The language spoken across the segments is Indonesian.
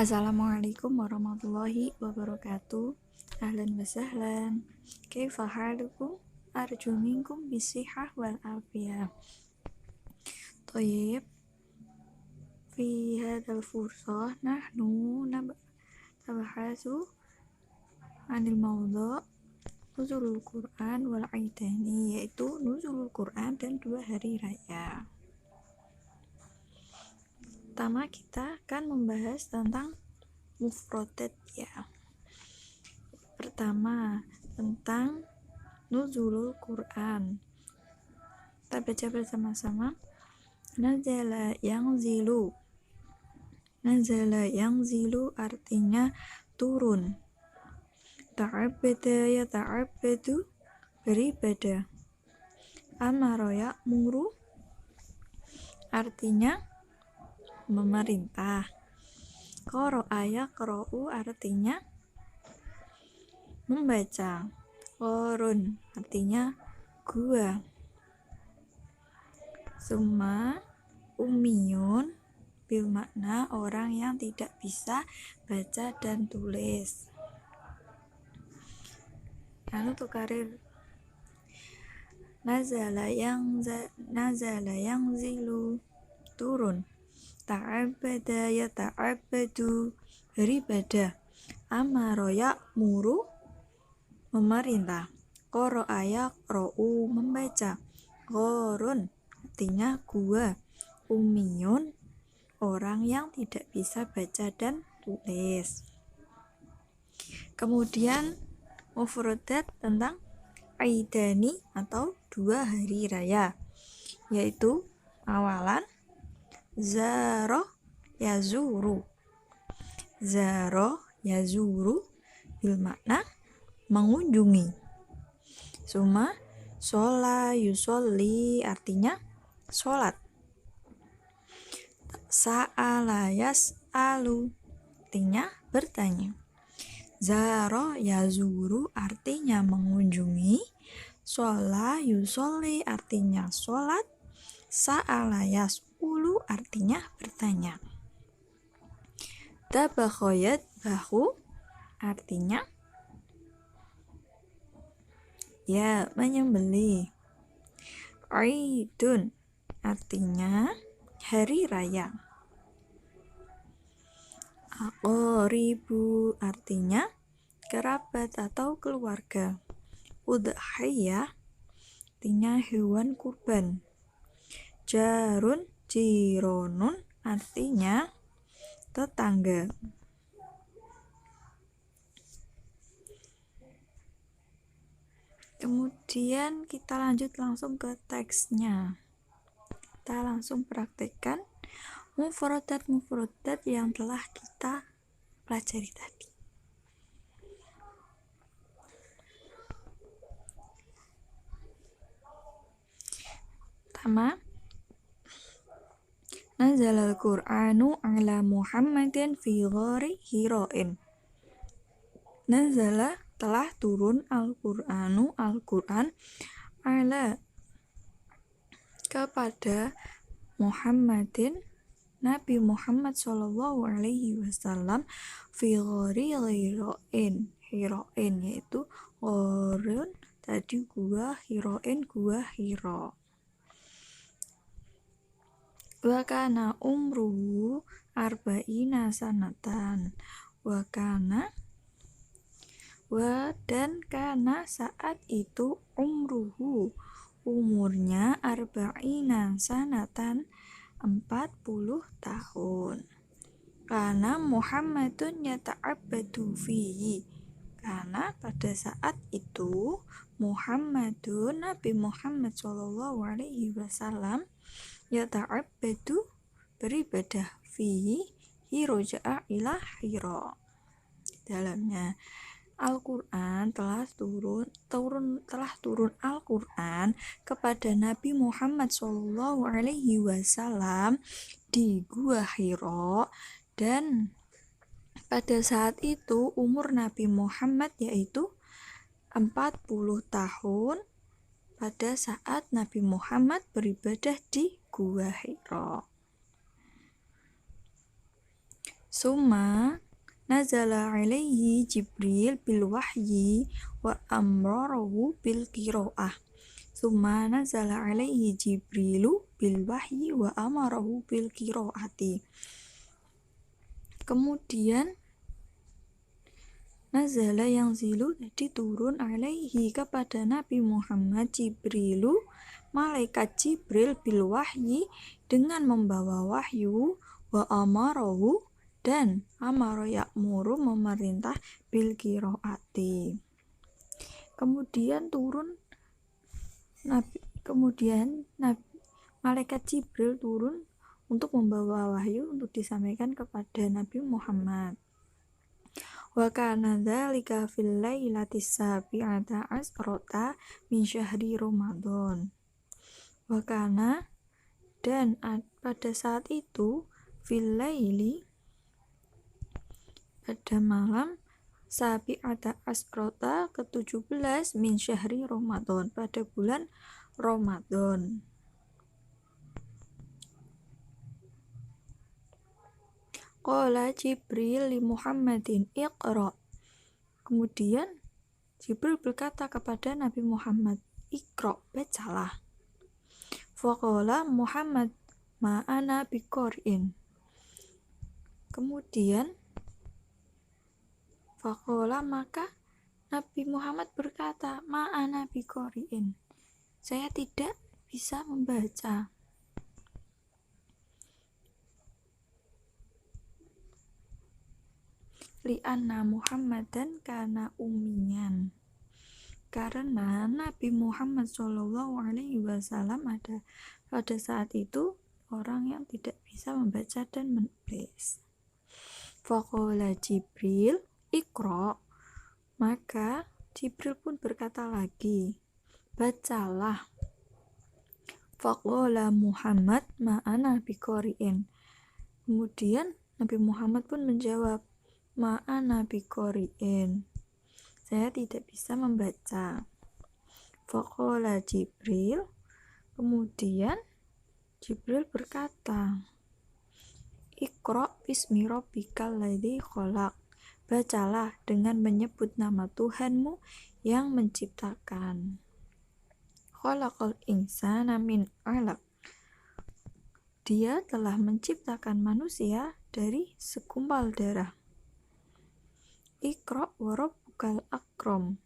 Assalamualaikum warahmatullahi wabarakatuh. Ahlan wa sahlan. Kaifa halukum? Arju minkum bisihah wal afiyah. Thayyib. Fi hadzal fursah nahnu nabhasu 'anil mawdu' nuzulul Quran wal Aidani, yaitu nuzulul Quran dan 2 hari raya. Pertama kita akan membahas tentang mufradat ya. Pertama tentang nuzulul Quran. Kita baca bersama-sama. Nazala yanzilu. Nazala yanzilu artinya turun. Ta'abbada yata'abbadu beribadah. Amara ya'muru artinya memerintah. Qara'a yaqra'u artinya membaca. Qorun artinya gua. Summa ummiyun bil makna orang yang tidak bisa baca dan tulis. Lalu tukarir. Nazala yanzilu turun. Ta'abbada yata'abbadu beribadah. Amara ya'muru memerintah. Qara'a yaqra'u membaca. Qorun artinya gua. Ummiyun orang yang tidak bisa baca dan tulis. Kemudian mufradat tentang Aidani atau 2 hari raya, yaitu awalan zaro yazuru. Zaro yazuru bil makna mengunjungi. Suma shola yusolli artinya sholat. Sa'ala yas'alu artinya bertanya. Zaro yazuru artinya mengunjungi. Shola yusolli artinya sholat. Sa'ala yas'ulu artinya bertanya. Tabakhoyat bahu artinya ya menyembelih. Aidun artinya hari raya. Aqaribu artinya kerabat atau keluarga. Udhiyah artinya hewan kurban. Jarun jironun artinya tetangga. Kemudian kita lanjut langsung ke teksnya. Kita langsung praktekkan mufradat yang telah kita pelajari tadi. Pertama, nazalal Qur'anu ala Muhammadin fi ghari Hira'in. Nazala telah turun Al-Qur'anu Al-Qur'an ala kepada Muhammadin Nabi Muhammad sallallahu alaihi wasallam fi ghari Hira'in yaitu gharun tadi gua, Hira'in gua Hira. Wa kana umruhu arba'ina sanatan. Dan kana saat itu umruhu umurnya arba'ina sanatan 40 tahun. Kana Muhammadun yata'abbadu fihi. Karena pada saat itu Muhammadun Nabi Muhammad sallallahu alaihi wasallam yata'abbadu beribadah fihi hiroja'a ila hiro. Dalamnya Al-Quran telah turun Al-Quran kepada Nabi Muhammad sallallahu alaihi wasallam di Gua Hiro, dan pada saat itu umur Nabi Muhammad yaitu 40 tahun pada saat Nabi Muhammad beribadah di Gua Hiro. Summa nazala alaihi Jibril bil wahyi wa amrarahu bil qiraah. Summa nazala alaihi Jibrilu bil wahyi wa amarahu bil qiraati. Kemudian nazala yang zilu, jadi turun, alaihi kepada Nabi Muhammad, Jibrilu malaikat Jibril, bil wahyi dengan membawa wahyu, wa amarahu dan amara ya'muru memerintah, bil qiraati. Kemudian malaikat Jibril turun untuk membawa wahyu untuk disampaikan kepada Nabi Muhammad. Wa kana dzalika fil lailatis sabi'ata asrata min syahri Ramadan. Wa kana, dan pada saat itu, fil laili, pada malam, sabi'ata asrata ke-17 min syahri Ramadan, pada bulan Ramadan. Qala Jibril li Muhammadin iqra. Kemudian Jibril berkata kepada Nabi Muhammad, iqra, bacalah. Faqala Muhammad ma'ana biqor'in. Kemudian faqala, maka Nabi Muhammad berkata, ma'ana biqor'in, saya tidak bisa membaca. Li'anna Muhammadan kana ummiyan, karena Nabi Muhammad SAW pada saat itu orang yang tidak bisa membaca dan menulis. Faqala Jibril iqra, maka Jibril pun berkata lagi, bacalah. Faqala Muhammad ma'ana biqori'in. Kemudian Nabi Muhammad pun menjawab, ma'ana biqori'in, saya tidak bisa membaca. Faqala Jibril, kemudian Jibril berkata, iqra bismi rabbikal ladzi khalaq, bacalah dengan menyebut nama Tuhanmu yang menciptakan. Khalaqal insana min 'alaq, dia telah menciptakan manusia dari segumpal darah. Iqra wa rabbukal akram,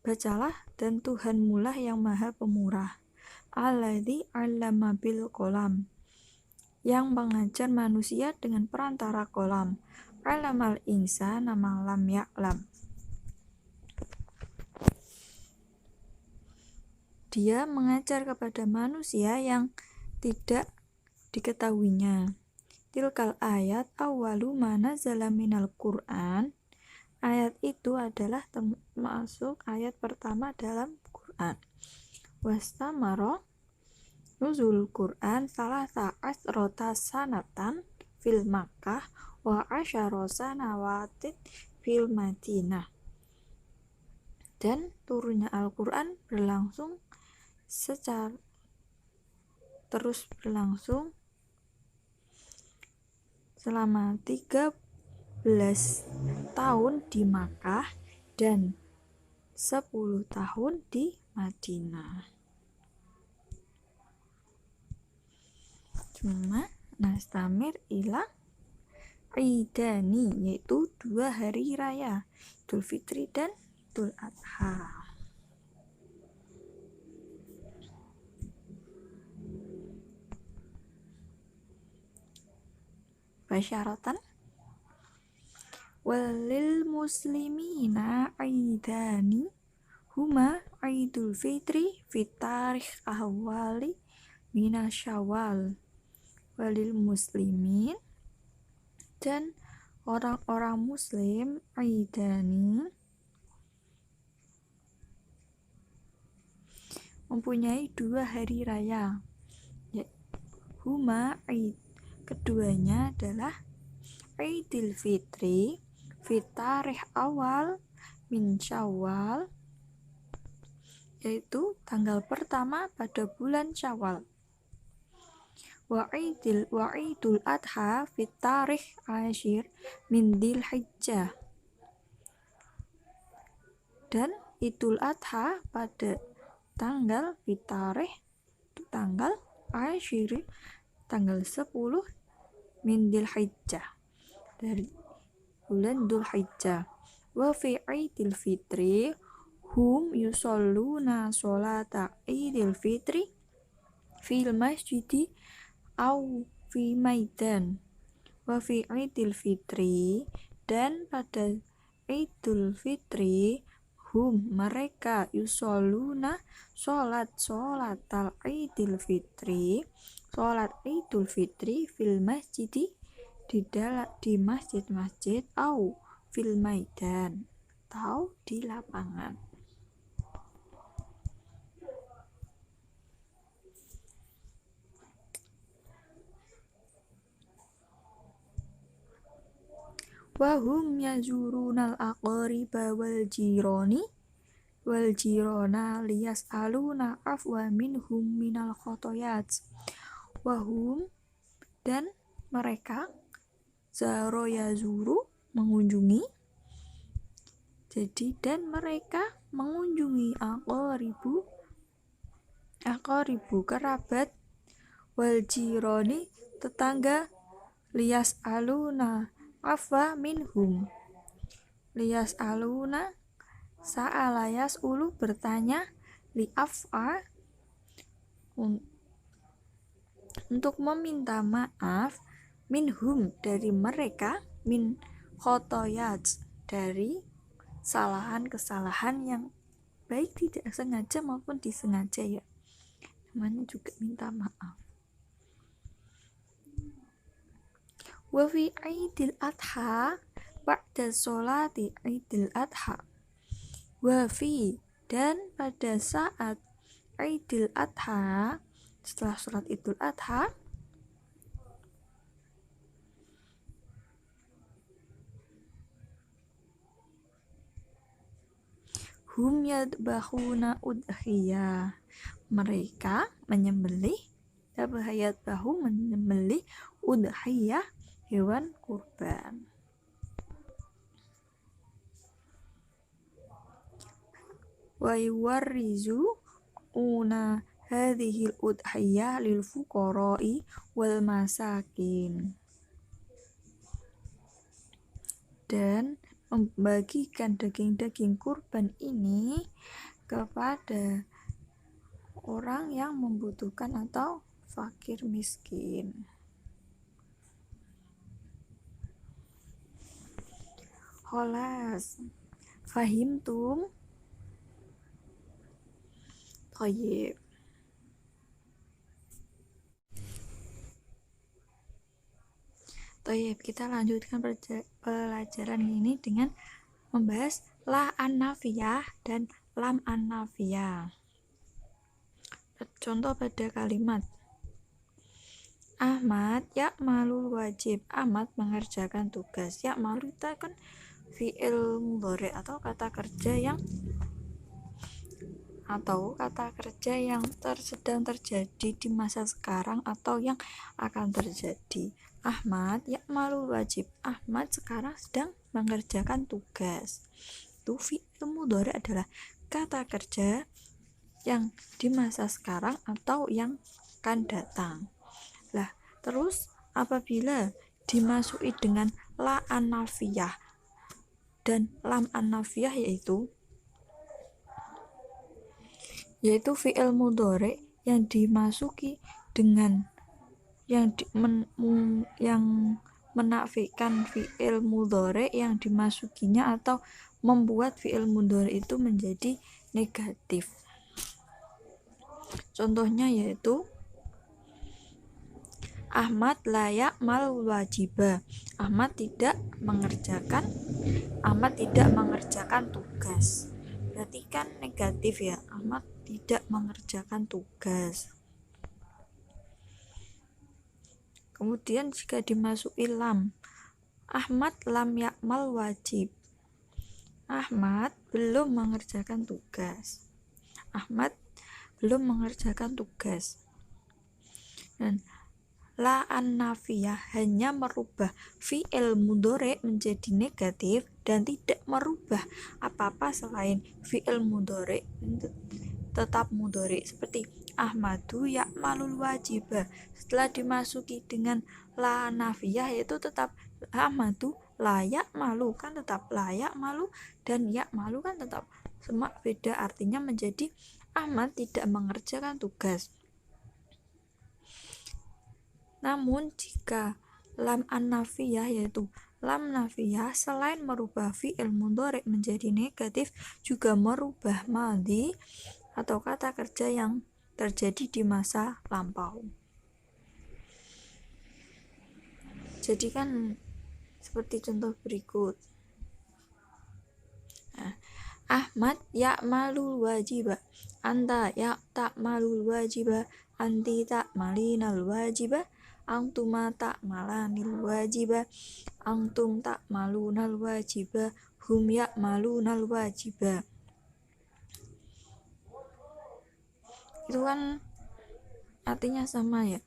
bacalah dan Tuhanmu lah yang maha pemurah. Alladzi 'allama bil qalam, yang mengajar manusia dengan perantara qalam. 'Allamal insana ma lam ya'lam, dia mengajar kepada manusia yang tidak diketahuinya. Tilkal ayat awwalu ma nazala minal Qur'an, ayat itu adalah termasuk ayat pertama dalam Quran. Wastamara nuzul Quran salasa asrota sanatan fil Makkah wa asyara sanawatin fil Madinah. Dan turunnya Al-Quran berlangsung terus berlangsung selama 13 tahun di Makkah dan 10 tahun di Madinah. Cuma nastamir ila idani, yaitu 2 hari raya, Idul Fitri dan Idul Adha. Basyaratan walil muslimina aidani huma Idul Fitri fit tarikh awali minasyawal. Walil muslimin, dan orang-orang muslim, aidani, mempunyai 2 hari raya. Huma aid, keduanya adalah Idul Fitri fit tarikh awal min Syawal, yaitu tanggal pertama pada bulan Syawal. Wa'idul adha fit tarikh ashir min dzil hijjah. Dan Idul Adha pada tanggal fitarih tanggal ashir tanggal 10 min dzil hijjah dari bulan Dzul Hijjah. Wa fi Idul Fitri hum yusalluna sholata Idul Fitri fil masjidi au fi maidan. Wa fi Idul Fitri dan pada Idul Fitri hum mereka yusalluna sholat Idul Fitri fil masjidi di masjid-masjid au fil maidan atau di lapangan. Wahum yazurunal aqriba wal jirona liyas'aluna afwa minhum minal khotoyat. Wahum dan mereka zaro yazuru mengunjungi, jadi dan mereka mengunjungi aqribu kerabat, wal jironi tetangga, liyas'aluna afwa minhum. Liyas'aluna sa'ala yas'ulu bertanya, li'af'a untuk meminta maaf, minhum dari mereka, min khotoyat dari kesalahan yang baik tidak sengaja maupun disengaja, ya namanya juga minta maaf. Wa fi Idul Adha ba'da sholati Idul Adha. Wa fi dan pada saat Idul Adha setelah sholat Idul Adha hum yadbahuna udhiyah mereka menyembelih udhiyah hewan kurban. Wa yuwarrizu una hadhil udhiyah lil fuqara'i wal masakin. Dan membagikan daging-daging kurban ini kepada orang yang membutuhkan atau fakir miskin. Kholas fahimtum? Thayyib. Kita lanjutkan pelajaran ini dengan membahas la an-nafiyah dan lam an-nafiyah. Contoh pada kalimat Ahmad ya'malul wajib. Ahmad mengerjakan tugas. Ya'malu itu kan fi'il mudhari atau kata kerja yang sedang terjadi di masa sekarang atau yang akan terjadi. Ahmad ya'malul wajib. Ahmad sekarang sedang mengerjakan tugas. Itu fi'il mudhari adalah kata kerja yang di masa sekarang atau yang akan datang. Lah, terus apabila dimasuki dengan la an-nafiyah dan lam an-nafiyah yaitu fi'il mudhari yang dimasuki dengan yang menafikan fi'il mudhari yang dimasukinya atau membuat fi'il mudhari itu menjadi negatif. Contohnya yaitu Ahmad la ya'mal wajiba. Ahmad tidak mengerjakan tugas. Berarti kan negatif ya. Ahmad tidak mengerjakan tugas. Kemudian jika dimasuki lam, Ahmad lam ya'mal wajib. Ahmad belum mengerjakan tugas. Dan La an-nafiyah hanya merubah fi'il mudhari menjadi negatif dan tidak merubah apa-apa selain fi'il mudhari tetap mudhari, seperti Ahmadu ya'malul wajibah. Setelah dimasuki dengan la nafiyah yaitu tetap Ahmadu layak malu, kan tetap layak malu, dan malu kan tetap semak beda artinya menjadi Ahmad tidak mengerjakan tugas. Namun jika lam an-nafiyah yaitu lam nafiyah selain merubah fi'il mudhari menjadi negatif juga merubah madhi atau kata kerja yang terjadi di masa lampau. Jadi kan seperti contoh berikut. Ahmad ya'malul wajibah, anta ta'malul wajibah, anti ta'malinal wajibah, antuma ta'malanil wajibah, antum ta'malunal wajibah, hum ya'malunal wajibah. Itu kan artinya sama ya.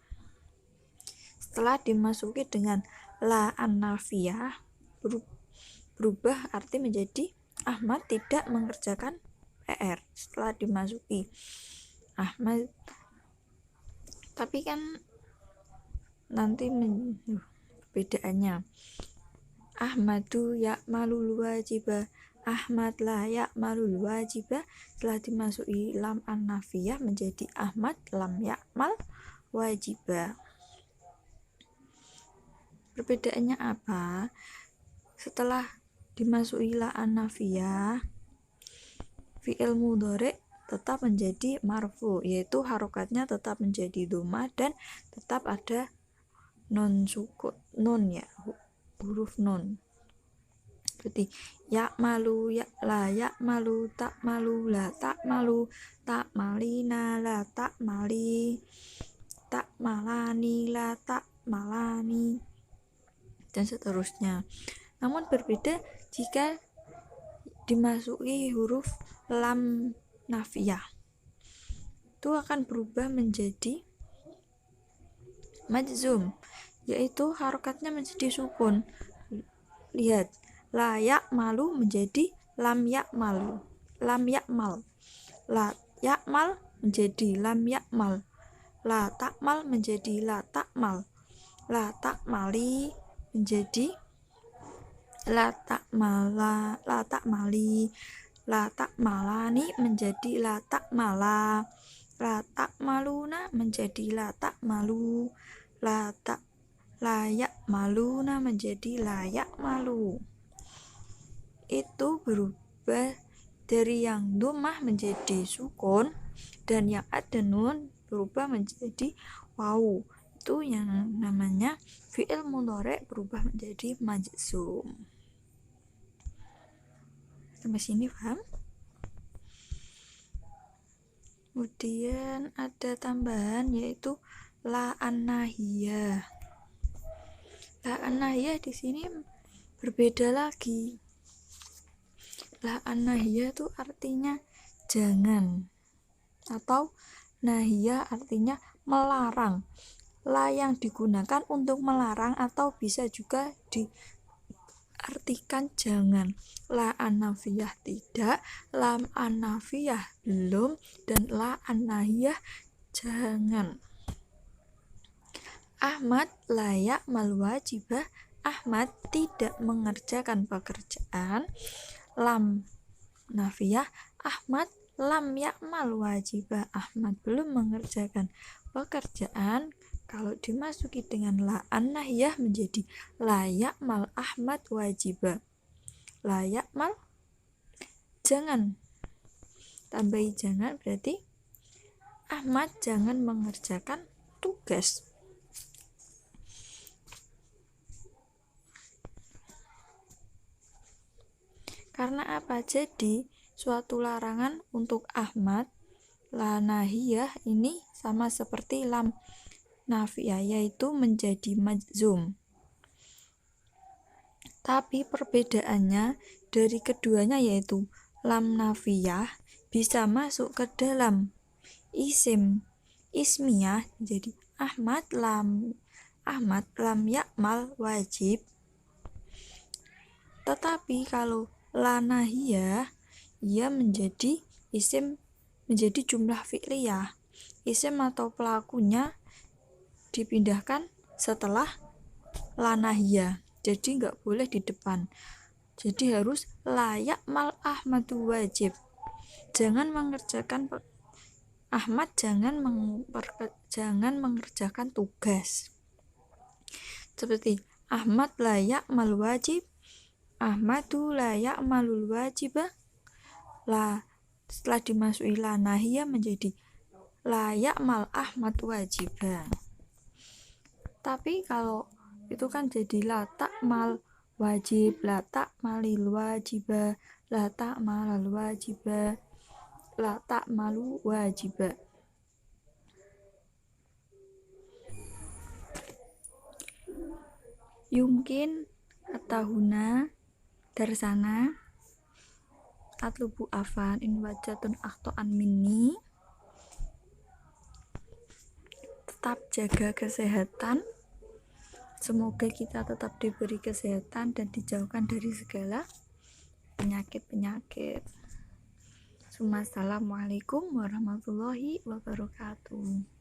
Setelah dimasuki dengan la an-nafiyah berubah arti menjadi Ahmad tidak mengerjakan PR setelah dimasuki Ahmad. Tapi kan nanti perbedaannya Ahmadu ya'malul wajibah, Ahmad la ya'malul wajibah. Setelah dimasuki lam an-nafiyah menjadi Ahmad lam ya'mal wajibah. Perbedaannya apa? Setelah dimasuki la an-nafiyah, fi'il mudhari tetap menjadi marfu, yaitu harokatnya tetap menjadi dhamma dan tetap ada non sukun, nun ya, huruf nun. Seperti ya'malu, la ya'malu, ta'malu, la ta'malu, ta'malina, la ta'mali, ta'malani, la ta'malani, dan seterusnya. Namun berbeda jika dimasuki huruf lam nafiyah, itu akan berubah menjadi majzum, yaitu harokatnya menjadi sukun. Lihat, la ya'malu menjadi lam ya'malu, lam ya'mal, la ya'mal menjadi lam ya'mal, la ta'mal menjadi la ta'mal, la ta'mali menjadi la ta'mala, la ta'mali, la ta'malani menjadi la ta'mala, la ta'maluna menjadi la ta'malu, la ya'maluna menjadi la ya'malu. Itu berubah dari yang dhammah menjadi sukun dan yang ada nun berubah menjadi wawu. Itu yang namanya fi'il mudhari berubah menjadi majzum. Sampai sini paham? Kemudian ada tambahan yaitu la an-nahiyah. La an-nahiyah di sini berbeda lagi. La an-nahiyah itu artinya jangan, atau nahiyah artinya melarang. La yang digunakan untuk melarang atau bisa juga diartikan jangan. La an-nafiyah tidak, lam an-nafiyah belum, dan la an-nahiyah jangan. Ahmad layak mal wajibah, Ahmad tidak mengerjakan pekerjaan. Lam nafiyah, Ahmad lam ya'mal wajibah, Ahmad belum mengerjakan pekerjaan. Kalau dimasuki dengan la an-nahiyah menjadi la ya'mal Ahmad wajibah, la ya'mal jangan, tambahi jangan berarti Ahmad jangan mengerjakan tugas. Karena apa? Jadi suatu larangan untuk Ahmad, la nahiyah ini sama seperti lam nafiyah, yaitu menjadi majzum. Tapi perbedaannya dari keduanya yaitu lam nafiyah bisa masuk ke dalam isim ismiyah, jadi Ahmad lam Ahmad lam yakmal wajib. Tetapi kalau la nahiyah, ia menjadi isim, menjadi jumlah fi'liyah. Isim atau pelakunya dipindahkan setelah la nahiyah, jadi nggak boleh di depan. Jadi harus layak mal Ahmadu wajib. Jangan mengerjakan Ahmad jangan mengerjakan tugas. Seperti Ahmad layak mal wajib, Ahmadu layak malul wajibah. Setelah dimasuki la nahiyah menjadi layak mal Ahmad wajibah. Tapi kalau itu kan jadi latak mal wajib, latak malil wajibah, latak malal wajibah, latak malu wajibah. Yumkin atahuna darsana atlubu afan in wajatun akhtoan minni. Tetap jaga kesehatan. Semoga kita tetap diberi kesehatan dan dijauhkan dari segala penyakit-penyakit. Assalamualaikum warahmatullahi wabarakatuh.